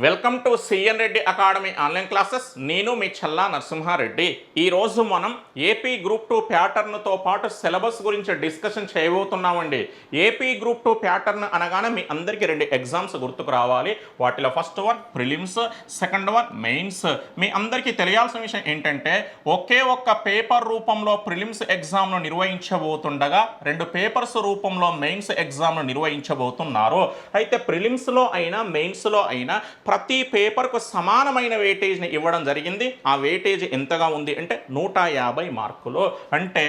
Welcome to CN Reddy academy online classes. నేను మీ చల్లా నరసింహారెడ్డి. ఈరోజు మనం ఏపీ గ్రూప్ 2 ప్యాటర్న్తో పాటు సిలబస్ గురించి డిస్కషన్ చేయబోతున్నామండి. ఏపీ గ్రూప్ 2 ప్యాటర్న్ అనగానే మీ అందరికీ 2 ఎగ్జామ్స్ గుర్తుకు రావాలి. వాటిలో first one prelims, second one mains. మీ అందరికీ తెలియాల్సిన విషయం ఏంటంటే ఒకే ఒక్క పేపర్ రూపంలో ప్రిలిమ్స్ ఎగ్జామ్ను నిర్వహించబోతుండగా 2 పేపర్స్ రూపంలో మెయిన్స్ ఎగ్జామ్ను నిర్వహించబోతున్నారు. అయితే ప్రిలిమ్స్లో అయినా మెయిన్స్లో అయినా ప్రతి పేపర్కు సమానమైన వెయిటేజ్ని ఇవ్వడం జరిగింది. ఆ వెయిటేజ్ ఎంతగా ఉంది అంటే 150 మార్కులు. అంటే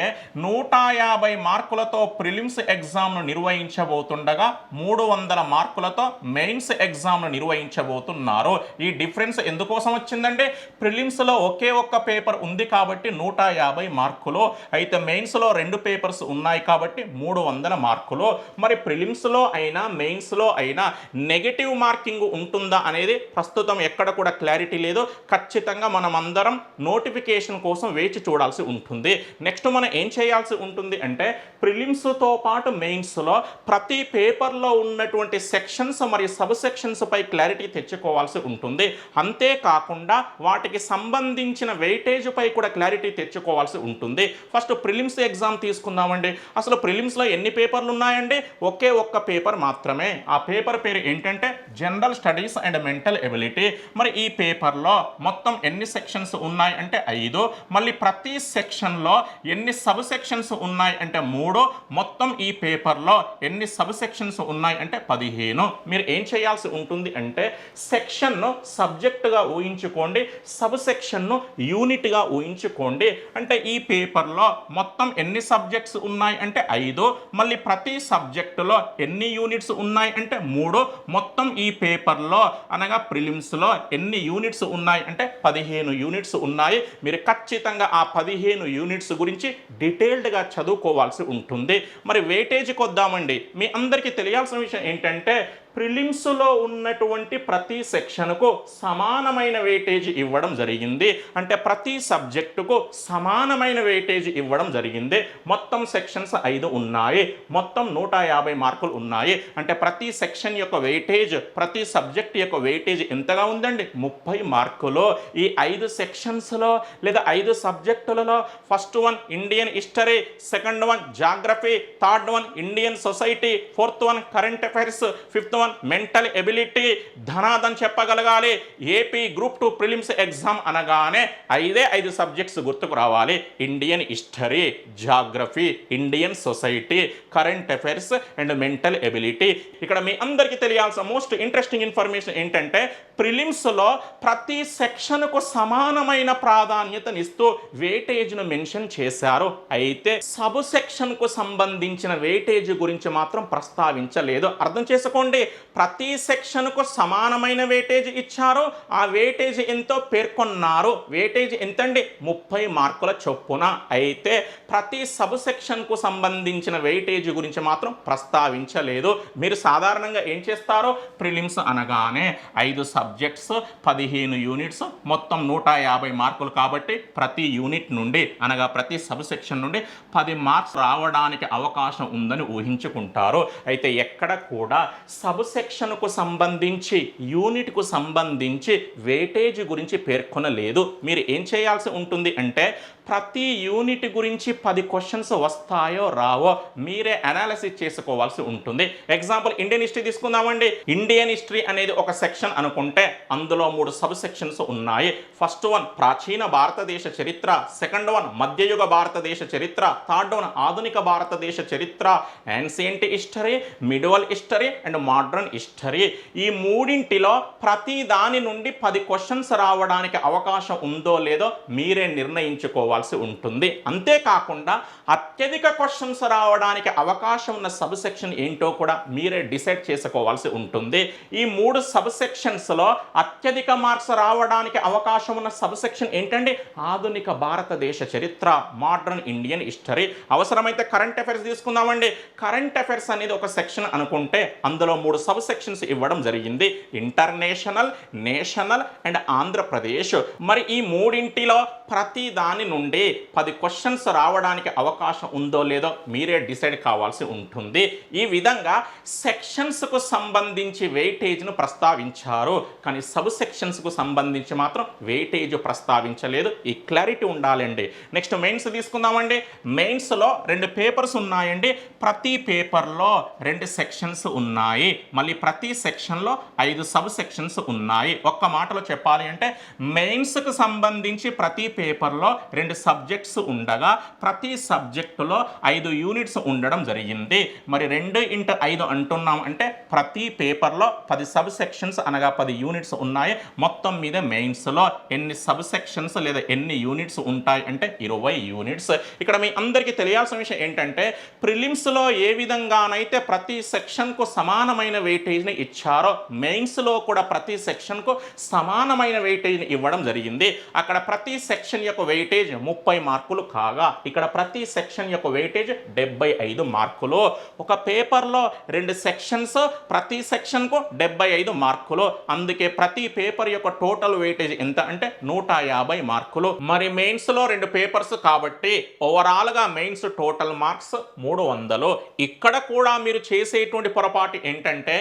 150 మార్కులతో ప్రిలిమ్స్ ఎగ్జామ్ను నిర్వహించబోతుండగా 300 మార్కులతో మెయిన్స్ ఎగ్జామ్ను నిర్వహించబోతున్నారు. ఈ డిఫరెన్స్ ఎందుకోసం వచ్చిందంటే ప్రిలిమ్స్లో ఒకే ఒక్క పేపర్ ఉంది కాబట్టి 150 మార్కులు, అయితే మెయిన్స్లో 2 పేపర్స్ ఉన్నాయి కాబట్టి 300 మార్కులు. మరి ప్రిలిమ్స్లో అయినా మెయిన్స్లో అయినా నెగటివ్ మార్కింగ్ ఉంటుందా అనేది ప్రస్తుతం ఎక్కడ కూడా క్లారిటీ లేదు. ఖచ్చితంగా మనం అందరం నోటిఫికేషన్ కోసం వేచి చూడాల్సి ఉంటుంది. నెక్స్ట్ మనం ఏం చేయాల్సి ఉంటుంది అంటే ప్రిలిమ్స్తో పాటు మెయిన్స్లో ప్రతి పేపర్లో ఉన్నటువంటి సెక్షన్స్ మరియు సబ్ సెక్షన్స్ పై క్లారిటీ తెచ్చుకోవాల్సి ఉంటుంది. అంతేకాకుండా వాటికి సంబంధించిన వెయిటేజ్ పై కూడా క్లారిటీ తెచ్చుకోవాల్సి ఉంటుంది. ఫస్ట్ ప్రిలిమ్స్ ఎగ్జామ్ తీసుకుందామండి. అసలు ప్రిలిమ్స్లో ఎన్ని పేపర్లు ఉన్నాయండి? ఒకే ఒక్క పేపర్ మాత్రమే. ఆ పేపర్ పేరు ఏంటంటే general studies and mental ability. మరి ఈ పేపర్లో మొత్తం ఎన్ని సెక్షన్స్ ఉన్నాయి అంటే 5. మళ్ళీ ప్రతి సెక్షన్లో ఎన్ని సబ్ సెక్షన్స్ ఉన్నాయి అంటే 3. మొత్తం ఈ పేపర్లో ఎన్ని సబ్ సెక్షన్స్ ఉన్నాయి అంటే 15. మీరు ఏం చేయాల్సి ఉంటుంది అంటే సెక్షన్ను సబ్జెక్టుగా ఊహించుకోండి, సబ్ సెక్షన్ను యూనిట్గా ఊహించుకోండి. అంటే ఈ పేపర్లో మొత్తం ఎన్ని సబ్జెక్ట్స్ ఉన్నాయి అంటే 5. మళ్ళీ ప్రతి సబ్జెక్టులో ఎన్ని యూనిట్స్ ఉన్నాయి అంటే 3. మొత్తం ఈ పేపర్లో అనగా ప్రిలిమ్స్లో ఎన్ని యూనిట్స్ ఉన్నాయి అంటే 15 యూనిట్స్ ఉన్నాయి. మీరు ఖచ్చితంగా ఆ 15 యూనిట్స్ గురించి డీటెయిల్డ్గా చదువుకోవాల్సి ఉంటుంది. మరి వెయిటేజ్కి వద్దామండి. మీ అందరికీ తెలియాల్సిన విషయం ఏంటంటే ప్రిలిమ్స్లో ఉన్నటువంటి ప్రతి సెక్షన్కు సమానమైన వెయిటేజ్ ఇవ్వడం జరిగింది. అంటే ప్రతి సబ్జెక్టుకు సమానమైన వెయిటేజ్ ఇవ్వడం జరిగింది. మొత్తం సెక్షన్స్ 5 ఉన్నాయి, మొత్తం 150 మార్కులు ఉన్నాయి. అంటే ప్రతి సెక్షన్ యొక్క వెయిటేజ్, ప్రతి సబ్జెక్ట్ యొక్క వెయిటేజ్ ఎంతగా ఉందండి? 30 మార్కులు. ఈ 5 సెక్షన్స్లో లేదా 5 సబ్జెక్టులలో first one Indian history, second one geography, third one Indian society, fourth one current affairs, fifth mental ability, ధనాదం చెప్పగలగాలి. ఏపీ గ్రూప్ 2 ప్రిలిమ్స్ ఎగ్జామ్ అనగానే 5 సబ్జెక్ట్స్ గుర్తుకు రావాలి. Indian history, geography, Indian society, current affairs and mental ability. ఇక్కడ మీ అందరికీ తెలియాల్సిన most interesting information ఏంటంటే ప్రిలిమ్స్లో ప్రతి సెక్షన్కు సమానమైన ప్రాధాన్యతనిస్తూ వెయిటేజ్ను మెన్షన్ చేశారు. అయితే సబ్ సెక్షన్కు సంబంధించిన వెయిటేజ్ గురించి మాత్రం ప్రస్తావించలేదు. అర్థం చేసుకోండి, ప్రతి సెక్షన్కు సమానమైన వెయిటేజ్ ఇచ్చారు. ఆ వెయిటేజ్ ఎంతో పేర్కొన్నారు. వెయిటేజ్ ఎంతండి? 30 మార్కుల చొప్పున. అయితే ప్రతి సబ్ సెక్షన్కు సంబంధించిన వెయిటేజ్ గురించి మాత్రం ప్రస్తావించలేదు. మీరు సాధారణంగా ఏం చేస్తారో ప్రిలిమ్స్ అనగానే 5 సబ్జెక్ట్స్, 15 యూనిట్స్, మొత్తం 150 మార్కులు కాబట్టి ప్రతి యూనిట్ నుండి అనగా ప్రతి సబ్ సెక్షన్ నుండి 10 మార్క్స్ రావడానికి అవకాశం ఉందని ఊహించుకుంటారు. అయితే ఎక్కడ కూడా సబ్ సెక్షన్కు సంబంధించి యూనిట్కు సంబంధించి వెయిటేజ్ గురించి పేర్కొనలేదు. మీరు ఏం చేయాల్సి ఉంటుంది అంటే ప్రతి యూనిట్ గురించి 10 క్వశ్చన్స్ వస్తాయో రావో మీరే అనాలిసిస్ చేసుకోవాల్సి ఉంటుంది. ఎగ్జాంపుల్ ఇండియన్ హిస్టరీ తీసుకుందామండి. ఇండియన్ హిస్టరీ అనేది ఒక సెక్షన్ అనుకుంటే అందులో 3 సబ్ సెక్షన్స్ ఉన్నాయి. ఫస్ట్ వన్ ప్రాచీన భారతదేశ చరిత్ర, సెకండ్ వన్ మధ్యయుగ భారతదేశ చరిత్ర, థర్డ్ వన్ ఆధునిక భారతదేశ చరిత్ర, ancient history, medieval history and modern history. ఈ మూడింటిలో ప్రతి దాని నుండి 10 క్వశ్చన్స్ రావడానికి అవకాశం ఉందో లేదో మీరే నిర్ణయించుకోవాలి ఉంటుంది. అంతేకాకుండా అత్యధిక క్వశ్చన్స్ రావడానికి అవకాశం ఉన్న సబ్ సెక్షన్ ఏంటో కూడా మీరే డిసైడ్ చేసుకోవాల్సి ఉంటుంది. ఈ 3 సబ్ సెక్షన్స్లో అత్యధిక మార్క్స్ రావడానికి అవకాశం ఉన్న సబ్ సెక్షన్ ఏంటండి? ఆధునిక భారతదేశ చరిత్ర, మోడర్న్ ఇండియన్ హిస్టరీ. అవసరమైతే కరెంట్ అఫైర్స్ తీసుకుందామండి. కరెంట్ అఫైర్స్ అనేది ఒక సెక్షన్ అనుకుంటే అందులో 3 సబ్ సెక్షన్స్ ఇవ్వడం జరిగింది, ఇంటర్నేషనల్, నేషనల్ అండ్ ఆంధ్రప్రదేశ్. మరి ఈ మూడింటిలో ప్రతి దాని నుండి 10 క్వశ్చన్స్ రావడానికి అవకాశం ఉందో లేదో మీరే డిసైడ్ కావాల్సి ఉంటుంది. ఈ విధంగా సెక్షన్స్కు సంబంధించి వెయిటేజ్ను ప్రస్తావించారు, కానీ సబ్ సెక్షన్స్కు సంబంధించి మాత్రం వెయిటేజ్ ప్రస్తావించలేదు. ఈ క్లారిటీ ఉండాలండి. నెక్స్ట్ మెయిన్స్ తీసుకుందామండి. మెయిన్స్లో 2 పేపర్స్ ఉన్నాయండి. ప్రతి పేపర్లో 2 సెక్షన్స్ ఉన్నాయి. మళ్ళీ ప్రతి సెక్షన్లో 5 సబ్ సెక్షన్స్ ఉన్నాయి. ఒక్క మాటలో చెప్పాలి అంటే మెయిన్స్కు సంబంధించి ప్రతి పేపర్లో 2 సబ్జెక్ట్స్ ఉండగా ప్రతి సబ్జెక్టులో 5 యూనిట్స్ ఉండడం జరిగింది. మరి 2x5 అంటున్నాం అంటే ప్రతి పేపర్లో 10 సబ్ సెక్షన్స్ అనగా 10 యూనిట్స్ ఉన్నాయి. మొత్తం మీద మెయిన్స్లో ఎన్ని సబ్ సెక్షన్స్ లేదా ఎన్ని యూనిట్స్ ఉంటాయి అంటే 20 యూనిట్స్. ఇక్కడ మీ అందరికీ తెలియాల్సిన విషయం ఏంటంటే ప్రిలిమ్స్లో ఏ విధంగానైతే ప్రతి సెక్షన్కు సమానమైన వెయిటేజ్ని ఇచ్చారో మెయిన్స్లో కూడా ప్రతి సెక్షన్కు సమానమైన వెయిటేజ్ని ఇవ్వడం జరిగింది. అక్కడ ప్రతి సెక్షన్ యొక్క వెయిటేజ్ 30 మార్కులు కాగా ఇక్కడ ప్రతి సెక్షన్ యొక్క వెయిటేజ్ 75 మార్కులు. ఒక పేపర్లో 2 సెక్షన్స్, ప్రతి సెక్షన్కు 75 మార్కులు. అందుకే ప్రతి పేపర్ యొక్క టోటల్ వెయిటేజ్ ఎంత అంటే 150 మార్కులు. మరి మెయిన్స్లో 2 పేపర్స్ కాబట్టి ఓవరాల్గా మెయిన్స్ టోటల్ మార్క్స్ 300. ఇక్కడ కూడా మీరు చేసేటువంటి పొరపాటు ఏంటంటే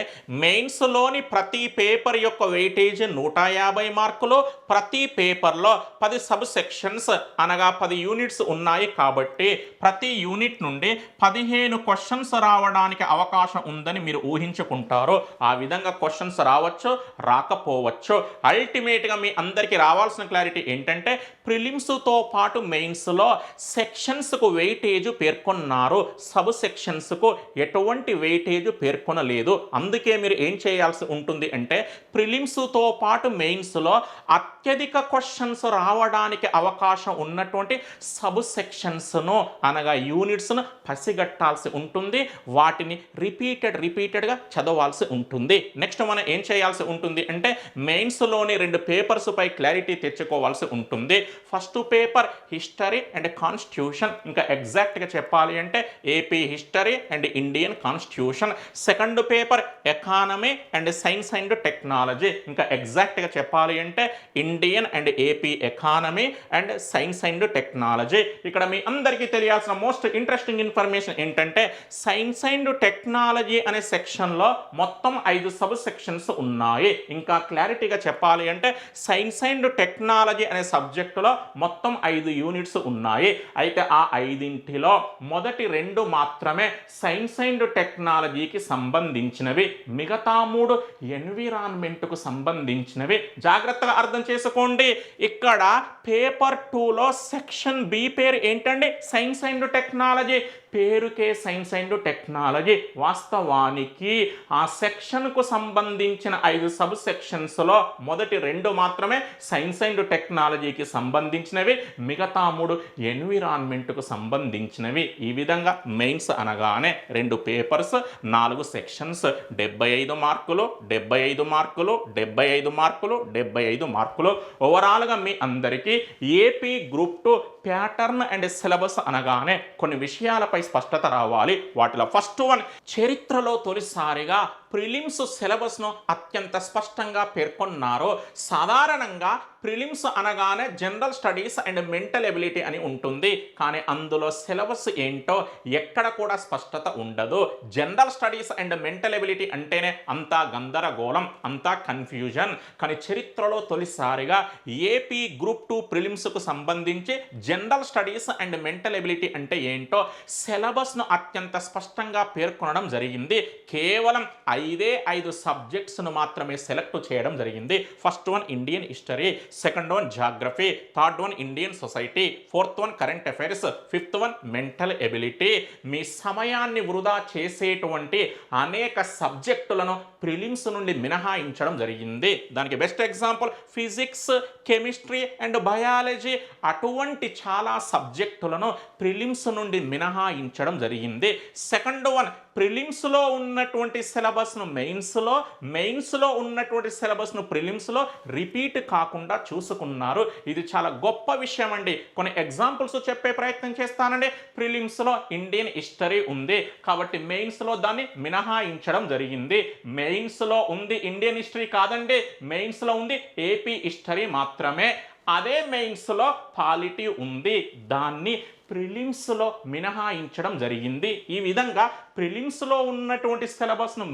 మెయిన్స్లోని ప్రతి పేపర్ యొక్క వెయిటేజ్ 150 మార్కులు. ప్రతి పేపర్లో 10 సబ్ సెక్షన్స్ అనగా 10 యూనిట్స్ ఉన్నాయి కాబట్టి ప్రతి యూనిట్ నుండి 15 క్వశ్చన్స్ రావడానికి అవకాశం ఉందని మీరు ఊహించుకుంటారు. ఆ విధంగా క్వశ్చన్స్ రావచ్చు, రాకపోవచ్చు. అల్టిమేట్గా మీ అందరికీ రావాల్సిన క్లారిటీ ఏంటంటే ప్రిలిమ్స్తో పాటు మెయిన్స్లో సెక్షన్స్కు వెయిటేజ్ పేర్కొన్నారు, సబ్ సెక్షన్స్కు ఎటువంటి వెయిటేజ్ పేర్కొనలేదు. అందుకే మీరు ఏం చేయాల్సి ఉంటుంది అంటే ప్రిలిమ్స్తో పాటు మెయిన్స్లో అత్యధిక క్వశ్చన్స్ రావడానికి అవకాశం ఉన్నటువంటి సబ్ సెక్షన్స్ను అనగా యూనిట్స్ను పసిగట్టాల్సి ఉంటుంది. వాటిని రిపీటెడ్గా చదవాల్సి ఉంటుంది. నెక్స్ట్ మనం ఏం చేయాల్సి ఉంటుంది అంటే మెయిన్స్లోని 2 పేపర్స్ పై క్లారిటీ తెచ్చుకోవాల్సి ఉంటుంది. First paper history and constitution, ఇంకా ఎగ్జాక్ట్గా చెప్పాలి అంటే AP history and Indian constitution. Second paper economy and science and technology, ఇంకా ఎగ్జాక్ట్గా చెప్పాలి అంటే Indian and AP economy and science and technology. ఇక్కడ మీ అందరికీ తెలియాల్సిన మోస్ట్ ఇంట్రెస్టింగ్ ఇన్ఫర్మేషన్ ఏంటంటే సైన్స్ అండ్ టెక్నాలజీ అనే సెక్షన్లో మొత్తం 5 సబ్ సెక్షన్స్ ఉన్నాయి. ఇంకా క్లారిటీగా చెప్పాలి అంటే సైన్స్ అండ్ టెక్నాలజీ అనే సబ్జెక్టులో మొత్తం 5 యూనిట్స్ ఉన్నాయి. అయితే ఆ 5ంటిలో మొదటి 2 మాత్రమే సైన్స్ అండ్ టెక్నాలజీకి సంబంధించినవి, మిగతా 3 ఎన్విరాన్మెంట్కు సంబంధించినవి. జాగ్రత్తగా అర్థం చేసుకోండి. ఇక్కడ పేపర్ 2లో సెక్షన్ బి పేరు ఏంటండి? Science and technology. పేరుకే సైన్స్ అండ్ టెక్నాలజీ. వాస్తవానికి ఆ సెక్షన్కు సంబంధించిన 5 సబ్ సెక్షన్స్లో మొదటి 2 మాత్రమే సైన్స్ అండ్ టెక్నాలజీకి సంబంధించినవి, మిగతా 3 ఎన్విరాన్మెంట్కు సంబంధించినవి. ఈ విధంగా మెయిన్స్ అనగానే 2 పేపర్స్, 4 సెక్షన్స్, 75 మార్కులు, 75 మార్కులు, 75 మార్కులు, 75 మార్కులు. ఓవరాల్గా మీ అందరికీ AP group 2 pattern and syllabus అనగానే కొన్ని విషయాలపై స్పష్టత రావాలి. వాటిలో ఫస్ట్ వన్, చరిత్రలో తొలిసారిగా ప్రిలిమ్స్ సిలబస్ను అత్యంత స్పష్టంగా పేర్కొన్నారు. సాధారణంగా ప్రిలిమ్స్ అనగానే general studies and mental ability అని ఉంటుంది, కానీ అందులో సిలబస్ ఏంటో ఎక్కడ కూడా స్పష్టత ఉండదు. General studies and mental ability అంటేనే అంతా గందరగోళం, అంతా కన్ఫ్యూజన్. కానీ చరిత్రలో తొలిసారిగా ఏపీ గ్రూప్ 2 ప్రిలిమ్స్కు సంబంధించి general studies and mental ability అంటే ఏంటో సిలబస్ను అత్యంత స్పష్టంగా పేర్కొనడం జరిగింది. కేవలం 5 సబ్జెక్ట్స్ను మాత్రమే సెలెక్ట్ చేయడం జరిగింది. First one Indian history, second one geography, third one Indian society, fourth one current affairs, fifth one mental ability. మీ సమయాన్ని వృధా చేసేటువంటి అనేక సబ్జెక్టులను ప్రిలిమ్స్ నుండి మినహాయించడం జరిగింది. దానికి best example physics, chemistry and biology. అటువంటి చాలా సబ్జెక్టులను ప్రిలిమ్స్ నుండి మినహాయించడం జరిగింది. సెకండ్ వన్, ప్రిలిమ్స్లో ఉన్నటువంటి సిలబస్ సిలబస్ను మెయిన్స్లో ఉన్నటువంటి సిలబస్ను ప్రిలిమ్స్లో రిపీట్ కాకుండా చూసుకున్నారు. ఇది చాలా గొప్ప విషయం అండి. కొన్ని ఎగ్జాంపుల్స్ చెప్పే ప్రయత్నం చేస్తానండి. ప్రిలిమ్స్లో ఇండియన్ హిస్టరీ ఉంది కాబట్టి మెయిన్స్లో దాన్ని మినహాయించడం జరిగింది. మెయిన్స్లో ఉంది ఇండియన్ హిస్టరీ కాదండి, మెయిన్స్లో ఉంది ఏపీ హిస్టరీ మాత్రమే. అదే మెయిన్స్లో పాలిటీ ఉంది, దాన్ని ప్రిలిమ్స్లో మినహాయించడం జరిగింది. ఈ విధంగా ప్రిలిమ్స్లో ఉన్నటువంటి సిలబస్ను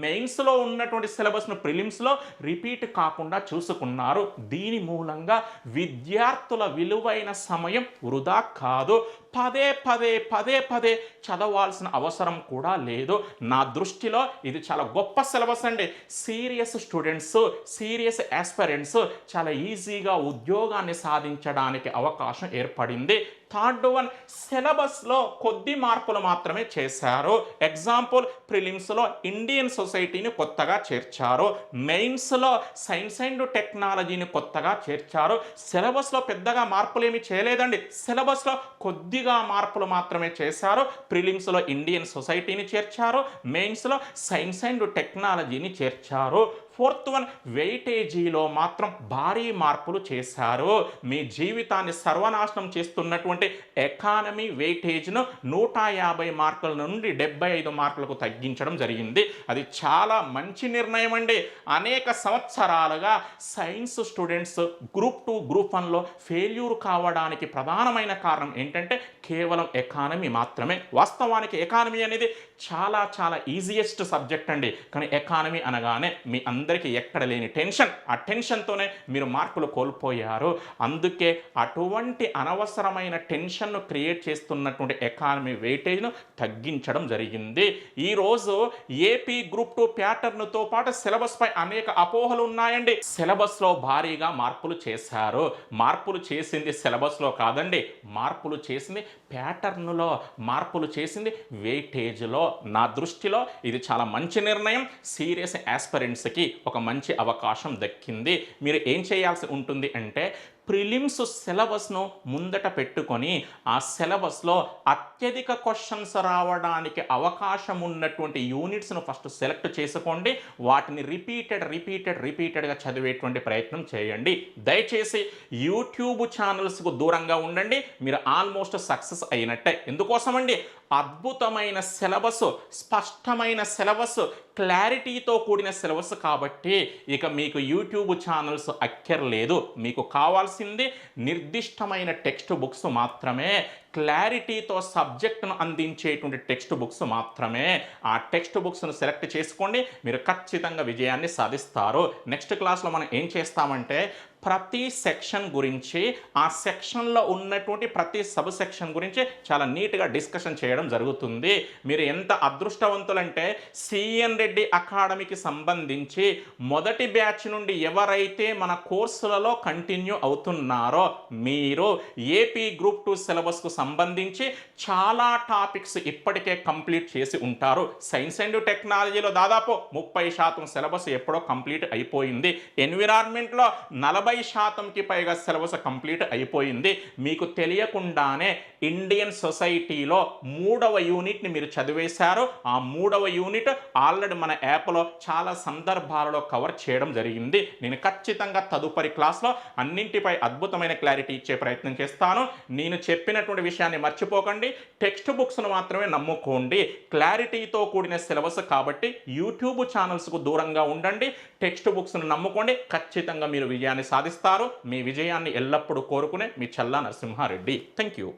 మెయిన్స్లో ఉన్నటువంటి సిలబస్ను ప్రిలిమ్స్లో రిపీట్ కాకుండా చూసుకున్నారు. దీని మూలంగా విద్యార్థుల విలువైన సమయం వృధా కాదు. పదే చదవాల్సిన అవసరం కూడా లేదు. నా దృష్టిలో ఇది చాలా గొప్ప సిలబస్ అండి. సీరియస్ స్టూడెంట్స్, సీరియస్ ఆస్పిరెంట్స్ చాలా ఈజీగా ఉద్యోగాన్ని సాధించడానికి అవకాశం ఏర్పడింది. థర్డ్ వన్, సిలబస్లో కొద్ది మార్పులు మాత్రమే చేశారు. ఎగ్జాంపుల్, ప్రిలిమ్స్లో ఇండియన్ సొసైటీని కొత్తగా చేర్చారు, మెయిన్స్లో సైన్స్ అండ్ టెక్నాలజీని కొత్తగా చేర్చారు. సిలబస్లో పెద్దగా మార్పులు ఏమి చేయలేదండి, సిలబస్లో కొద్దిగా మార్పులు మాత్రమే చేశారు. ప్రిలిమ్స్లో ఇండియన్ సొసైటీని చేర్చారు, మెయిన్స్లో సైన్స్ అండ్ టెక్నాలజీని చేర్చారు. ఫోర్త్ వన్, వెయిటేజీలో మాత్రం భారీ మార్పులు చేశారు. మీ జీవితాన్ని సర్వనాశనం చేస్తున్నటువంటి ఎకానమీ వెయిటేజ్ను 150 మార్కుల నుండి 75 మార్కులకు తగ్గించడం జరిగింది. అది చాలా మంచి నిర్ణయం అండి. అనేక సంవత్సరాలుగా సైన్స్ స్టూడెంట్స్ గ్రూప్ 2, గ్రూప్ 1లో ఫెయిల్యూర్ కావడానికి ప్రధానమైన కారణం ఏంటంటే కేవలం ఎకానమీ మాత్రమే. వాస్తవానికి ఎకానమీ అనేది చాలా ఈజియెస్ట్ సబ్జెక్ట్ అండి. కానీ ఎకానమీ అనగానే మీ అందరికీ ఎక్కడ లేని టెన్షన్, ఆ టెన్షన్తోనే మీరు మార్కులు కోల్పోయారు. అందుకే అటువంటి అనవసరమైన టెన్షన్ను క్రియేట్ చేస్తున్నటువంటి ఎకానమీ వెయిటేజ్ను తగ్గించడం జరిగింది. ఈరోజు ఏపీ గ్రూప్ 2 ప్యాటర్న్తో పాటు సిలబస్పై అనేక అపోహలు ఉన్నాయండి. సిలబస్లో భారీగా మార్పులు చేశారు. మార్పులు చేసింది సిలబస్లో కాదండి, మార్పులు చేసింది ప్యాటర్న్లో, మార్పులు చేసింది వెయిటేజ్లో. నా దృష్టిలో ఇది చాలా మంచి నిర్ణయం. సీరియస్ ఆస్పిరెంట్స్కి ఒక మంచి అవకాశం దక్కింది. మీరు ఏం చేయాల్సి ఉంటుంది అంటే ప్రిలిమ్స్ సిలబస్ను ముందట పెట్టుకొని ఆ సిలబస్లో అత్యధిక క్వశ్చన్స్ రావడానికి అవకాశం ఉన్నటువంటి యూనిట్స్ను ఫస్ట్ సెలెక్ట్ చేసుకోండి. వాటిని రిపీటెడ్గా చదివేటువంటి ప్రయత్నం చేయండి. దయచేసి యూట్యూబ్ ఛానల్స్కు దూరంగా ఉండండి. మీరు ఆల్మోస్ట్ సక్సెస్ అయినట్టే. ఎందుకోసమండి, అద్భుతమైన సిలబస్, స్పష్టమైన సిలబస్, క్లారిటీతో కూడిన సిలబస్ కాబట్టి ఇక మీకు యూట్యూబ్ ఛానల్స్ అక్కర్లేదు. మీకు కావాల్సింది నిర్దిష్టమైన టెక్స్ట్ బుక్స్ మాత్రమే, క్లారిటీతో సబ్జెక్టును అందించేటువంటి టెక్స్ట్ బుక్స్ మాత్రమే. ఆ టెక్స్ట్ బుక్స్ను సెలెక్ట్ చేసుకోండి, మీరు ఖచ్చితంగా విజయాన్ని సాధిస్తారు. నెక్స్ట్ క్లాస్లో మనం ఏం చేస్తామంటే ప్రతి సెక్షన్ గురించి, ఆ సెక్షన్లో ఉన్నటువంటి ప్రతి సబ్ సెక్షన్ గురించి చాలా నీట్గా డిస్కషన్ చేయడం జరుగుతుంది. మీరు ఎంత అదృష్టవంతులంటే సిఎన్ రెడ్డి అకాడమీకి సంబంధించి మొదటి బ్యాచ్ నుండి ఎవరైతే మన కోర్సులలో కంటిన్యూ అవుతున్నారో మీరు ఏపీ గ్రూప్ 2 సిలబస్కు సంబంధించి చాలా టాపిక్స్ ఇప్పటికే కంప్లీట్ చేసి ఉంటారు. సైన్స్ అండ్ టెక్నాలజీలో దాదాపు 30% సిలబస్ ఎప్పుడో కంప్లీట్ అయిపోయింది. ఎన్విరాన్మెంట్లో 40%కి పైగా సిలబస్ కంప్లీట్ అయిపోయింది. మీకు తెలియకుండానే ఇండియన్ సొసైటీలో 3వ యూనిట్ని మీరు చదివేశారు. ఆ 3వ యూనిట్ ఆల్రెడీ మన యాప్లో చాలా సందర్భాలలో కవర్ చేయడం జరిగింది. నేను ఖచ్చితంగా తదుపరి క్లాస్లో అన్నింటిపై అద్భుతమైన క్లారిటీ ఇచ్చే ప్రయత్నం చేస్తాను. నేను చెప్పినటువంటి విషయాన్ని మర్చిపోకండి. టెక్స్ట్ బుక్స్ను మాత్రమే నమ్ముకోండి. క్లారిటీతో కూడిన సిలబస్ కాబట్టి యూట్యూబ్ ఛానల్స్కు దూరంగా ఉండండి. టెక్స్ట్ బుక్స్ను నమ్ముకోండి. ఖచ్చితంగా మీరు విజయాన్ని సాధిస్తారు. మీ విజయాన్ని ఎల్లప్పుడూ కోరుకునే మీ చల్లా నరసింహారెడ్డి. Thank you.